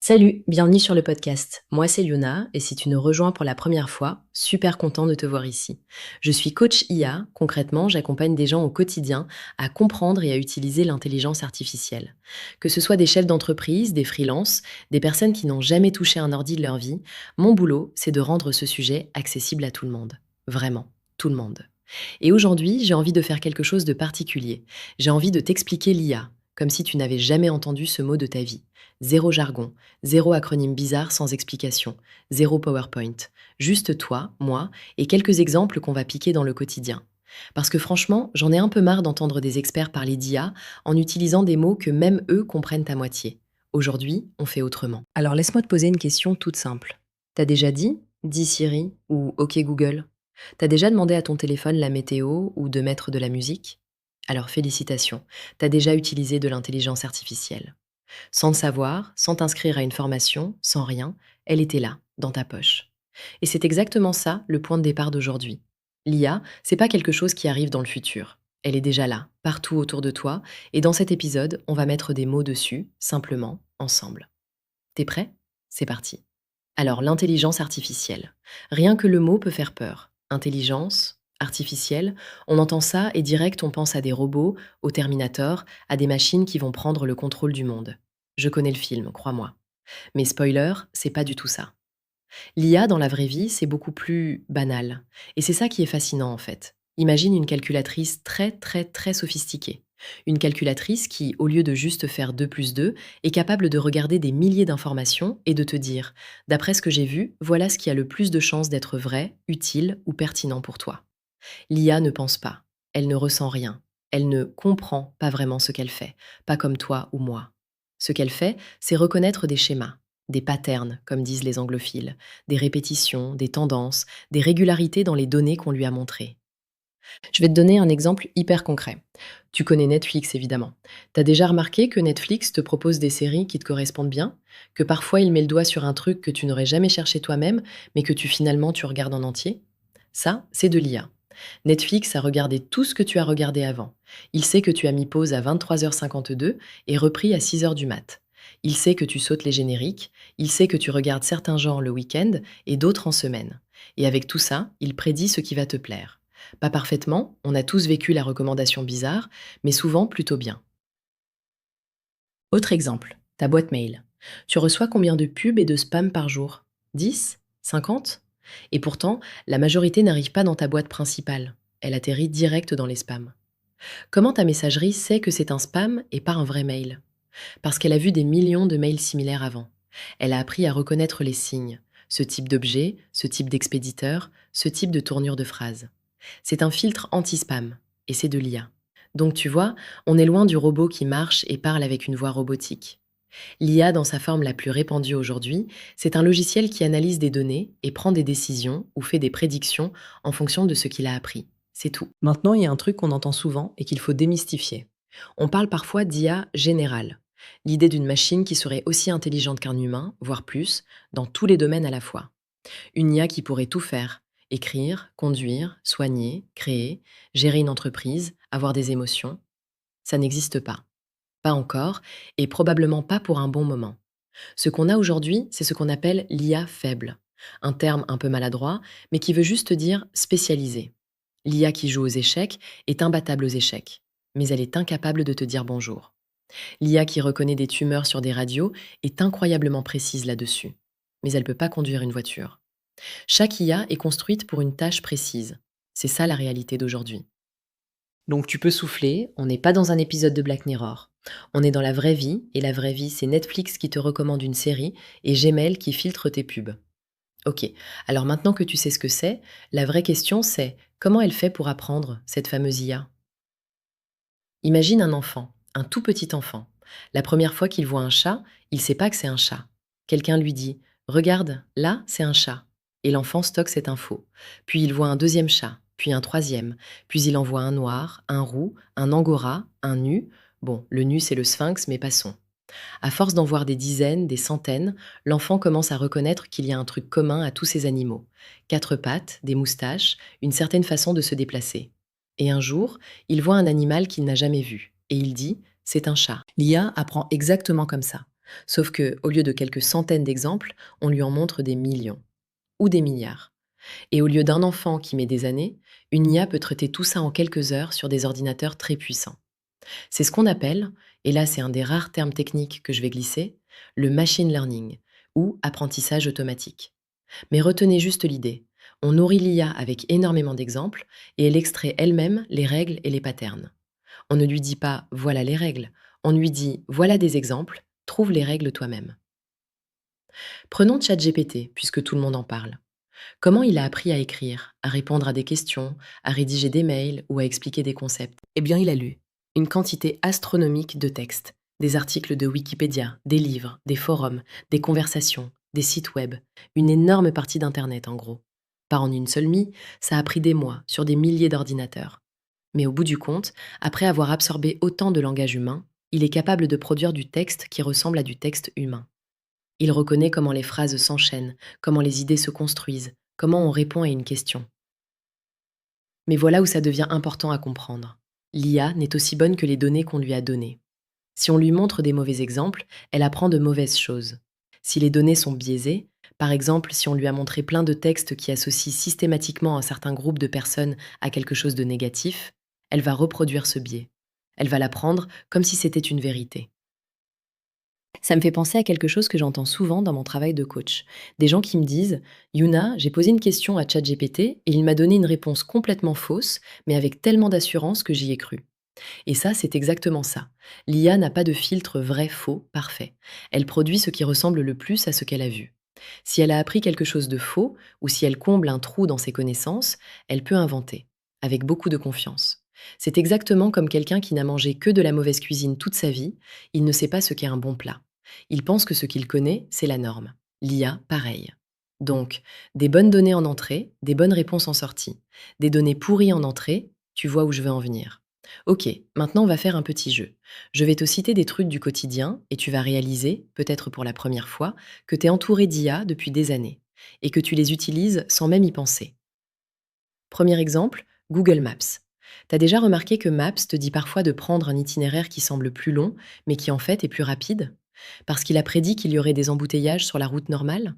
Salut, bienvenue sur le podcast. Moi, c'est Luna, et si tu nous rejoins pour la première fois, super content de te voir ici. Je suis coach IA. Concrètement, j'accompagne des gens au quotidien à comprendre et à utiliser l'intelligence artificielle. Que ce soit des chefs d'entreprise, des freelances, des personnes qui n'ont jamais touché un ordi de leur vie, mon boulot, c'est de rendre ce sujet accessible à tout le monde. Vraiment, tout le monde. Et aujourd'hui, j'ai envie de faire quelque chose de particulier. J'ai envie de t'expliquer l'IA, comme si tu n'avais jamais entendu ce mot de ta vie. Zéro jargon, zéro acronyme bizarre sans explication, zéro PowerPoint. Juste toi, moi et quelques exemples qu'on va piquer dans le quotidien. Parce que franchement, j'en ai un peu marre d'entendre des experts parler d'IA en utilisant des mots que même eux comprennent à moitié. Aujourd'hui, on fait autrement. Alors laisse-moi te poser une question toute simple. T'as déjà dit Dis Siri ou OK Google? T'as déjà demandé à ton téléphone la météo ou de mettre de la musique? Alors félicitations, t'as déjà utilisé de l'intelligence artificielle. Sans le savoir, sans t'inscrire à une formation, sans rien, elle était là, dans ta poche. Et c'est exactement ça le point de départ d'aujourd'hui. L'IA, c'est pas quelque chose qui arrive dans le futur. Elle est déjà là, partout autour de toi, et dans cet épisode, on va mettre des mots dessus, simplement, ensemble. T'es prêt? C'est parti. Alors, l'intelligence artificielle. Rien que le mot peut faire peur. Intelligence, artificielle, on entend ça et direct on pense à des robots, au Terminator, à des machines qui vont prendre le contrôle du monde. Je connais le film, crois-moi. Mais spoiler, c'est pas du tout ça. L'IA dans la vraie vie, c'est beaucoup plus banal. Et c'est ça qui est fascinant en fait. Imagine une calculatrice très très très sophistiquée. Une calculatrice qui, au lieu de juste faire 2 plus 2, est capable de regarder des milliers d'informations et de te dire, d'après ce que j'ai vu, voilà ce qui a le plus de chances d'être vrai, utile ou pertinent pour toi. L'IA ne pense pas, elle ne ressent rien, elle ne comprend pas vraiment ce qu'elle fait, pas comme toi ou moi. Ce qu'elle fait, c'est reconnaître des schémas, des patterns, comme disent les anglophiles, des répétitions, des tendances, des régularités dans les données qu'on lui a montrées. Je vais te donner un exemple hyper concret. Tu connais Netflix évidemment. T'as déjà remarqué que Netflix te propose des séries qui te correspondent bien? Que parfois il met le doigt sur un truc que tu n'aurais jamais cherché toi-même, mais que tu regardes en entier? Ça, c'est de l'IA. Netflix a regardé tout ce que tu as regardé avant. Il sait que tu as mis pause à 23h52 et repris à 6h du mat. Il sait que tu sautes les génériques, il sait que tu regardes certains genres le week-end et d'autres en semaine. Et avec tout ça, il prédit ce qui va te plaire. Pas parfaitement, on a tous vécu la recommandation bizarre, mais souvent plutôt bien. Autre exemple, ta boîte mail. Tu reçois combien de pubs et de spam par jour? 10? 50? Et pourtant, la majorité n'arrive pas dans ta boîte principale. Elle atterrit direct dans les spams. Comment ta messagerie sait que c'est un spam et pas un vrai mail? Parce qu'elle a vu des millions de mails similaires avant. Elle a appris à reconnaître les signes, ce type d'objet, ce type d'expéditeur, ce type de tournure de phrase. C'est un filtre anti-spam, et c'est de l'IA. Donc tu vois, on est loin du robot qui marche et parle avec une voix robotique. L'IA, dans sa forme la plus répandue aujourd'hui, c'est un logiciel qui analyse des données et prend des décisions ou fait des prédictions en fonction de ce qu'il a appris. C'est tout. Maintenant, il y a un truc qu'on entend souvent et qu'il faut démystifier. On parle parfois d'IA générale. L'idée d'une machine qui serait aussi intelligente qu'un humain, voire plus, dans tous les domaines à la fois. Une IA qui pourrait tout faire: écrire, conduire, soigner, créer, gérer une entreprise, avoir des émotions. Ça n'existe pas. Pas encore, et probablement pas pour un bon moment. Ce qu'on a aujourd'hui, c'est ce qu'on appelle l'IA faible. Un terme un peu maladroit, mais qui veut juste dire spécialisé. L'IA qui joue aux échecs est imbattable aux échecs, mais elle est incapable de te dire bonjour. L'IA qui reconnaît des tumeurs sur des radios est incroyablement précise là-dessus, mais elle ne peut pas conduire une voiture. Chaque IA est construite pour une tâche précise. C'est ça la réalité d'aujourd'hui. Donc tu peux souffler, on n'est pas dans un épisode de Black Mirror. On est dans la vraie vie, et la vraie vie, c'est Netflix qui te recommande une série et Gmail qui filtre tes pubs. Ok, alors maintenant que tu sais ce que c'est, la vraie question c'est comment elle fait pour apprendre, cette fameuse IA? Imagine un enfant, un tout petit enfant. La première fois qu'il voit un chat, il sait pas que c'est un chat. Quelqu'un lui dit: Regarde, là, c'est un chat. Et l'enfant stocke cette info. Puis il voit un deuxième chat, puis un troisième, puis il en voit un noir, un roux, un angora, un nu. Bon, le nu, c'est le sphinx, mais passons. À force d'en voir des dizaines, des centaines, l'enfant commence à reconnaître qu'il y a un truc commun à tous ces animaux. Quatre pattes, des moustaches, une certaine façon de se déplacer. Et un jour, il voit un animal qu'il n'a jamais vu. Et il dit: C'est un chat. L'IA apprend exactement comme ça. Sauf que, au lieu de quelques centaines d'exemples, on lui en montre des millions ou des milliards. Et au lieu d'un enfant qui met des années, une IA peut traiter tout ça en quelques heures sur des ordinateurs très puissants. C'est ce qu'on appelle, et là c'est un des rares termes techniques que je vais glisser, le machine learning ou apprentissage automatique. Mais retenez juste l'idée. On nourrit l'IA avec énormément d'exemples et elle extrait elle-même les règles et les patterns. On ne lui dit pas voilà les règles, on lui dit voilà des exemples, trouve les règles toi-même. Prenons ChatGPT, puisque tout le monde en parle. Comment il a appris à écrire, à répondre à des questions, à rédiger des mails ou à expliquer des concepts? Eh bien, il a lu une quantité astronomique de textes, des articles de Wikipédia, des livres, des forums, des conversations, des sites web, une énorme partie d'Internet en gros. Pas en une seule mie, ça a pris des mois sur des milliers d'ordinateurs. Mais au bout du compte, après avoir absorbé autant de langage humain, il est capable de produire du texte qui ressemble à du texte humain. Il reconnaît comment les phrases s'enchaînent, comment les idées se construisent, comment on répond à une question. Mais voilà où ça devient important à comprendre. L'IA n'est aussi bonne que les données qu'on lui a données. Si on lui montre des mauvais exemples, elle apprend de mauvaises choses. Si les données sont biaisées, par exemple si on lui a montré plein de textes qui associent systématiquement un certain groupe de personnes à quelque chose de négatif, elle va reproduire ce biais. Elle va l'apprendre comme si c'était une vérité. Ça me fait penser à quelque chose que j'entends souvent dans mon travail de coach. Des gens qui me disent: Yuna, j'ai posé une question à ChatGPT et il m'a donné une réponse complètement fausse, mais avec tellement d'assurance que j'y ai cru. Et ça, c'est exactement ça. L'IA n'a pas de filtre vrai, faux, parfait. Elle produit ce qui ressemble le plus à ce qu'elle a vu. Si elle a appris quelque chose de faux, ou si elle comble un trou dans ses connaissances, elle peut inventer, avec beaucoup de confiance. C'est exactement comme quelqu'un qui n'a mangé que de la mauvaise cuisine toute sa vie, il ne sait pas ce qu'est un bon plat. Il pense que ce qu'il connaît, c'est la norme. L'IA, pareil. Donc, des bonnes données en entrée, des bonnes réponses en sortie. Des données pourries en entrée, tu vois où je veux en venir. Ok, maintenant on va faire un petit jeu. Je vais te citer des trucs du quotidien et tu vas réaliser, peut-être pour la première fois, que tu es entouré d'IA depuis des années et que tu les utilises sans même y penser. Premier exemple, Google Maps. T'as déjà remarqué que Maps te dit parfois de prendre un itinéraire qui semble plus long, mais qui en fait est plus rapide? Parce qu'il a prédit qu'il y aurait des embouteillages sur la route normale?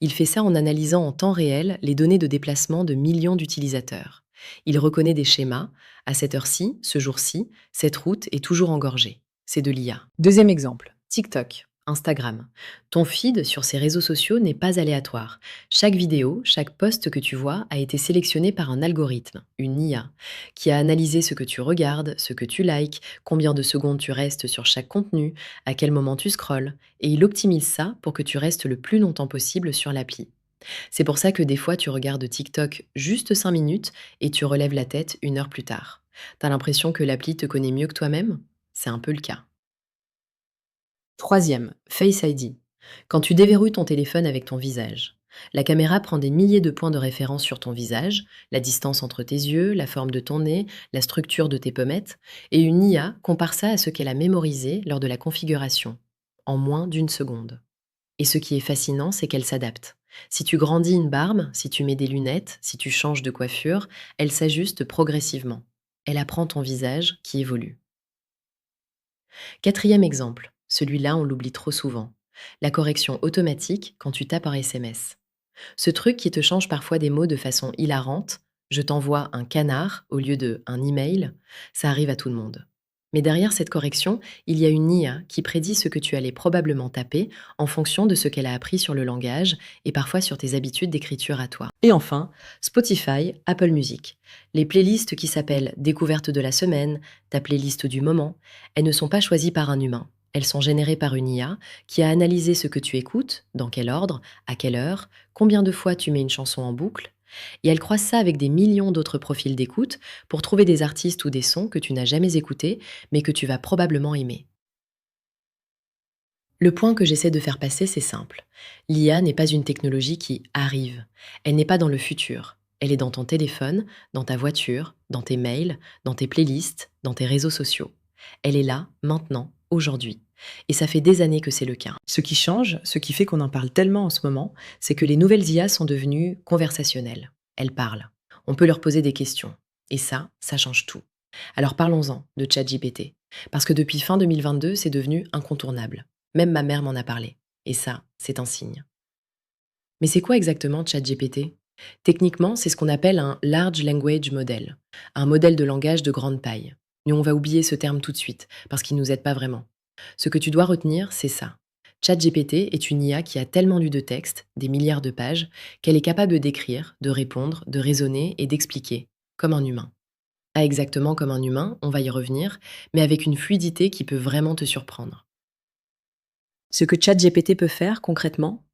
Il fait ça en analysant en temps réel les données de déplacement de millions d'utilisateurs. Il reconnaît des schémas. À cette heure-ci, ce jour-ci, cette route est toujours engorgée. C'est de l'IA. Deuxième exemple, TikTok, Instagram. Ton feed sur ces réseaux sociaux n'est pas aléatoire. Chaque vidéo, chaque post que tu vois a été sélectionné par un algorithme, une IA, qui a analysé ce que tu regardes, ce que tu likes, combien de secondes tu restes sur chaque contenu, à quel moment tu scrolles, et il optimise ça pour que tu restes le plus longtemps possible sur l'appli. C'est pour ça que des fois tu regardes TikTok juste 5 minutes et tu relèves la tête 1 heure plus tard. T'as l'impression que l'appli te connaît mieux que toi-même? C'est un peu le cas. Troisième, Face ID. Quand tu déverrouilles ton téléphone avec ton visage. La caméra prend des milliers de points de référence sur ton visage, la distance entre tes yeux, la forme de ton nez, la structure de tes pommettes, et une IA compare ça à ce qu'elle a mémorisé lors de la configuration, en moins d'une seconde. Et ce qui est fascinant, c'est qu'elle s'adapte. Si tu grandis une barbe, si tu mets des lunettes, si tu changes de coiffure, elle s'ajuste progressivement. Elle apprend ton visage qui évolue. Quatrième exemple, celui-là on l'oublie trop souvent. La correction automatique quand tu tapes un SMS. Ce truc qui te change parfois des mots de façon hilarante, je t'envoie un canard au lieu de un email, ça arrive à tout le monde. Mais derrière cette correction, il y a une IA qui prédit ce que tu allais probablement taper en fonction de ce qu'elle a appris sur le langage et parfois sur tes habitudes d'écriture à toi. Et enfin, Spotify, Apple Music. Les playlists qui s'appellent Découverte de la semaine, ta playlist du moment, elles ne sont pas choisies par un humain. Elles sont générées par une IA qui a analysé ce que tu écoutes, dans quel ordre, à quelle heure, combien de fois tu mets une chanson en boucle, et elle croise ça avec des millions d'autres profils d'écoute pour trouver des artistes ou des sons que tu n'as jamais écoutés, mais que tu vas probablement aimer. Le point que j'essaie de faire passer, c'est simple. L'IA n'est pas une technologie qui arrive. Elle n'est pas dans le futur. Elle est dans ton téléphone, dans ta voiture, dans tes mails, dans tes playlists, dans tes réseaux sociaux. Elle est là, maintenant, aujourd'hui. Et ça fait des années que c'est le cas. Ce qui change, ce qui fait qu'on en parle tellement en ce moment, c'est que les nouvelles IA sont devenues conversationnelles. Elles parlent. On peut leur poser des questions. Et ça change tout. Alors parlons-en de ChatGPT. Parce que depuis fin 2022, c'est devenu incontournable. Même ma mère m'en a parlé. Et ça, c'est un signe. Mais c'est quoi exactement ChatGPT? Techniquement, c'est ce qu'on appelle un Large Language Model, un modèle de langage de grande taille. Mais on va oublier ce terme tout de suite, parce qu'il ne nous aide pas vraiment. Ce que tu dois retenir, c'est ça. ChatGPT est une IA qui a tellement lu de textes, des milliards de pages, qu'elle est capable de d'écrire, de répondre, de raisonner et d'expliquer, comme un humain. Pas exactement comme un humain, on va y revenir, mais avec une fluidité qui peut vraiment te surprendre. Ce que ChatGPT peut faire concrètement: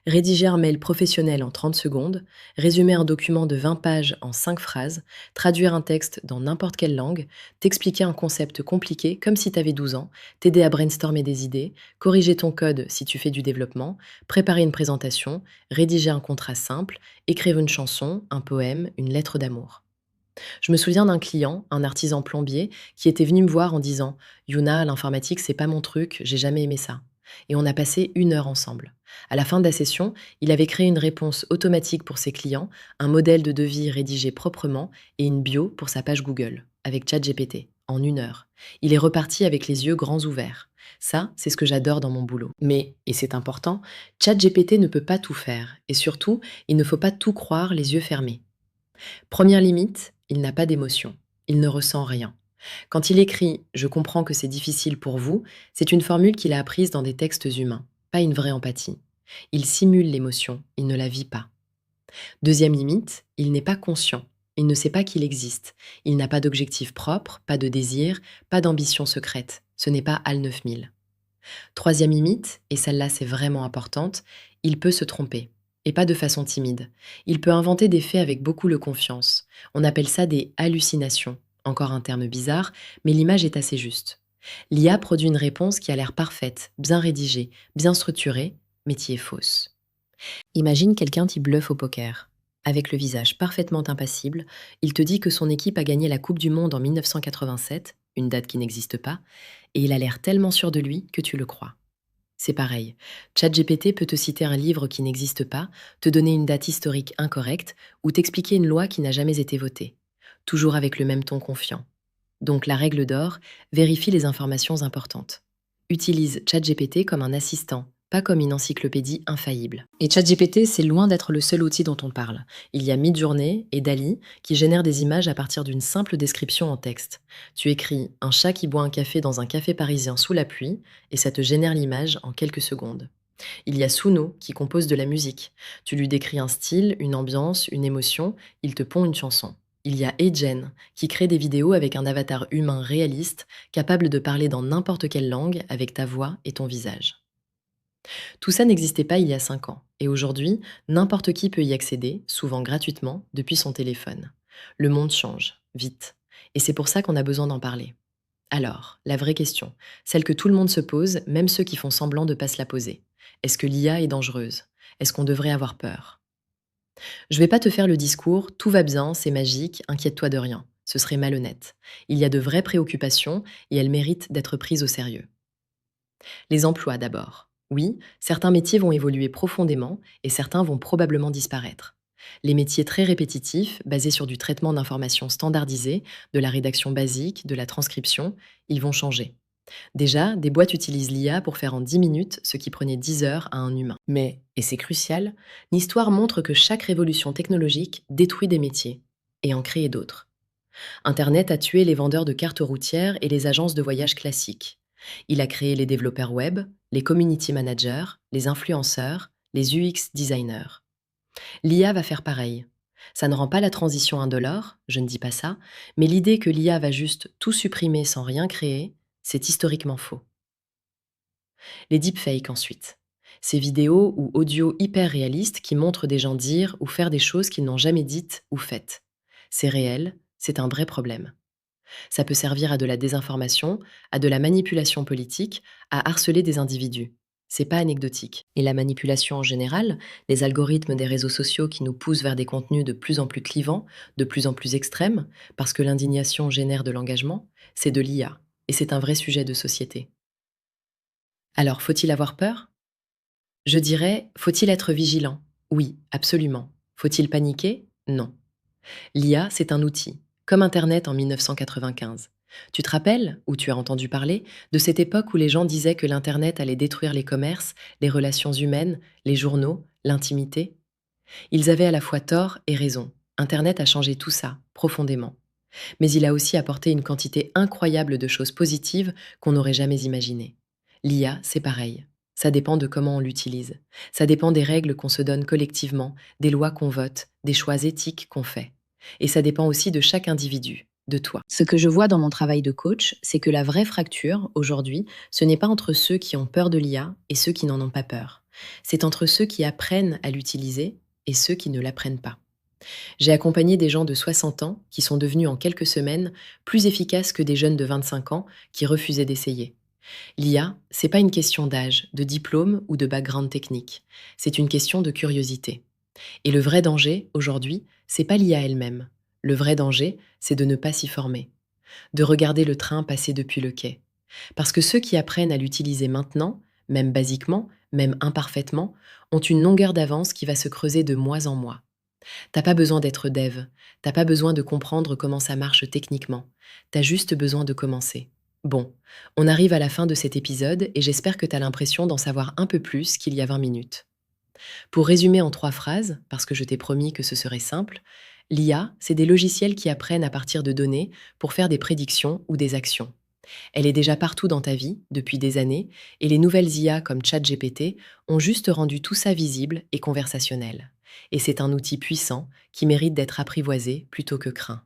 rédiger un mail professionnel en 30 secondes, résumer un document de 20 pages en 5 phrases, traduire un texte dans n'importe quelle langue, t'expliquer un concept compliqué comme si tu avais 12 ans, t'aider à brainstormer des idées, corriger ton code si tu fais du développement, préparer une présentation, rédiger un contrat simple, écrire une chanson, un poème, une lettre d'amour. Je me souviens d'un client, un artisan plombier, qui était venu me voir en disant: Yuna, l'informatique, c'est pas mon truc, j'ai jamais aimé ça. Et on a passé 1 heure ensemble. À la fin de la session, il avait créé une réponse automatique pour ses clients, un modèle de devis rédigé proprement et une bio pour sa page Google, avec ChatGPT, en 1 heure. Il est reparti avec les yeux grands ouverts. Ça, c'est ce que j'adore dans mon boulot. Mais, et c'est important, ChatGPT ne peut pas tout faire. Et surtout, il ne faut pas tout croire les yeux fermés. Première limite, il n'a pas d'émotion. Il ne ressent rien. Quand il écrit «Je comprends que c'est difficile pour vous», c'est une formule qu'il a apprise dans des textes humains, pas une vraie empathie. Il simule l'émotion, il ne la vit pas. Deuxième limite, il n'est pas conscient. Il ne sait pas qu'il existe. Il n'a pas d'objectif propre, pas de désir, pas d'ambition secrète. Ce n'est pas HAL 9000. Troisième limite, et celle-là c'est vraiment importante, il peut se tromper. Et pas de façon timide. Il peut inventer des faits avec beaucoup de confiance. On appelle ça des hallucinations. Encore un terme bizarre, mais l'image est assez juste. L'IA produit une réponse qui a l'air parfaite, bien rédigée, bien structurée, mais qui est fausse. Imagine quelqu'un qui bluffe au poker. Avec le visage parfaitement impassible, il te dit que son équipe a gagné la Coupe du Monde en 1987, une date qui n'existe pas, et il a l'air tellement sûr de lui que tu le crois. C'est pareil. ChatGPT peut te citer un livre qui n'existe pas, te donner une date historique incorrecte ou t'expliquer une loi qui n'a jamais été votée. Toujours avec le même ton confiant. Donc la règle d'or, vérifie les informations importantes. Utilise ChatGPT comme un assistant, pas comme une encyclopédie infaillible. Et ChatGPT, c'est loin d'être le seul outil dont on parle. Il y a Midjourney et Dali qui génèrent des images à partir d'une simple description en texte. Tu écris «un chat qui boit un café dans un café parisien sous la pluie» et ça te génère l'image en quelques secondes. Il y a Suno qui compose de la musique. Tu lui décris un style, une ambiance, une émotion, il te pond une chanson. Il y a Agen qui crée des vidéos avec un avatar humain réaliste, capable de parler dans n'importe quelle langue avec ta voix et ton visage. Tout ça n'existait pas il y a 5 ans. Et aujourd'hui, n'importe qui peut y accéder, souvent gratuitement, depuis son téléphone. Le monde change, vite. Et c'est pour ça qu'on a besoin d'en parler. Alors, la vraie question, celle que tout le monde se pose, même ceux qui font semblant de ne pas se la poser. Est-ce que l'IA est dangereuse? Est-ce qu'on devrait avoir peur? Je vais pas te faire le discours «tout va bien, c'est magique, inquiète-toi de rien». Ce serait malhonnête. Il y a de vraies préoccupations et elles méritent d'être prises au sérieux. Les emplois d'abord. Oui, certains métiers vont évoluer profondément et certains vont probablement disparaître. Les métiers très répétitifs, basés sur du traitement d'informations standardisées, de la rédaction basique, de la transcription, ils vont changer. Déjà, des boîtes utilisent l'IA pour faire en 10 minutes ce qui prenait 10 heures à un humain. Mais, et c'est crucial, l'histoire montre que chaque révolution technologique détruit des métiers et en crée d'autres. Internet a tué les vendeurs de cartes routières et les agences de voyage classiques. Il a créé les développeurs web, les community managers, les influenceurs, les UX designers. L'IA va faire pareil. Ça ne rend pas la transition indolore, je ne dis pas ça, mais l'idée que l'IA va juste tout supprimer sans rien créer, c'est historiquement faux. Les deepfakes ensuite. Ces vidéos ou audios hyper réalistes qui montrent des gens dire ou faire des choses qu'ils n'ont jamais dites ou faites. C'est réel, c'est un vrai problème. Ça peut servir à de la désinformation, à de la manipulation politique, à harceler des individus. C'est pas anecdotique. Et la manipulation en général, les algorithmes des réseaux sociaux qui nous poussent vers des contenus de plus en plus clivants, de plus en plus extrêmes, parce que l'indignation génère de l'engagement, c'est de l'IA. Et c'est un vrai sujet de société. Alors, faut-il avoir peur? Je dirais, faut-il être vigilant? Oui, absolument. Faut-il paniquer? Non. L'IA, c'est un outil, comme Internet en 1995. Tu te rappelles, ou tu as entendu parler, de cette époque où les gens disaient que l'Internet allait détruire les commerces, les relations humaines, les journaux, l'intimité? Ils avaient à la fois tort et raison. Internet a changé tout ça, profondément. Mais il a aussi apporté une quantité incroyable de choses positives qu'on n'aurait jamais imaginées. L'IA, c'est pareil. Ça dépend de comment on l'utilise. Ça dépend des règles qu'on se donne collectivement, des lois qu'on vote, des choix éthiques qu'on fait. Et ça dépend aussi de chaque individu, de toi. Ce que je vois dans mon travail de coach, c'est que la vraie fracture, aujourd'hui, ce n'est pas entre ceux qui ont peur de l'IA et ceux qui n'en ont pas peur. C'est entre ceux qui apprennent à l'utiliser et ceux qui ne l'apprennent pas. J'ai accompagné des gens de 60 ans qui sont devenus en quelques semaines plus efficaces que des jeunes de 25 ans qui refusaient d'essayer. L'IA, c'est pas une question d'âge, de diplôme ou de background technique. C'est une question de curiosité. Et le vrai danger, aujourd'hui, c'est pas l'IA elle-même. Le vrai danger, c'est de ne pas s'y former. De regarder le train passer depuis le quai. Parce que ceux qui apprennent à l'utiliser maintenant, même basiquement, même imparfaitement, ont une longueur d'avance qui va se creuser de mois en mois. T'as pas besoin d'être dev, t'as pas besoin de comprendre comment ça marche techniquement, t'as juste besoin de commencer. Bon, on arrive à la fin de cet épisode et j'espère que t'as l'impression d'en savoir un peu plus qu'il y a 20 minutes. Pour résumer en 3 phrases, parce que je t'ai promis que ce serait simple, l'IA, c'est des logiciels qui apprennent à partir de données pour faire des prédictions ou des actions. Elle est déjà partout dans ta vie, depuis des années, et les nouvelles IA comme ChatGPT ont juste rendu tout ça visible et conversationnel. Et c'est un outil puissant qui mérite d'être apprivoisé plutôt que craint.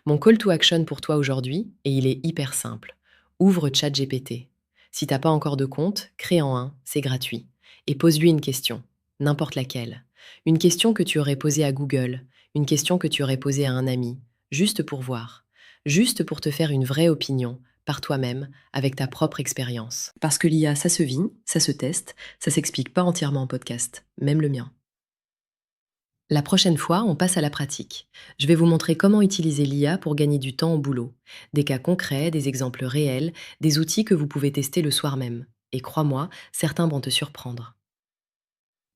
Mon call to action pour toi aujourd'hui, et il est hyper simple. Ouvre ChatGPT. Si t'as pas encore de compte, crée-en un, c'est gratuit. Et pose-lui une question, n'importe laquelle. Une question que tu aurais posée à Google, une question que tu aurais posée à un ami, juste pour voir. Juste pour te faire une vraie opinion, par toi-même, avec ta propre expérience. Parce que l'IA, ça se vit, ça se teste, ça s'explique pas entièrement en podcast, même le mien. La prochaine fois, on passe à la pratique. Je vais vous montrer comment utiliser l'IA pour gagner du temps au boulot. Des cas concrets, des exemples réels, des outils que vous pouvez tester le soir même. Et crois-moi, certains vont te surprendre.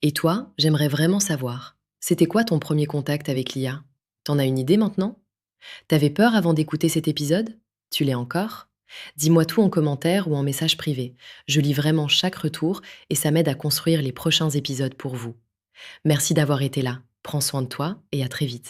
Et toi, j'aimerais vraiment savoir, c'était quoi ton premier contact avec l'IA? T'en as une idée maintenant? T'avais peur avant d'écouter cet épisode? Tu l'es encore? Dis-moi tout en commentaire ou en message privé. Je lis vraiment chaque retour et ça m'aide à construire les prochains épisodes pour vous. Merci d'avoir été là. Prends soin de toi et à très vite.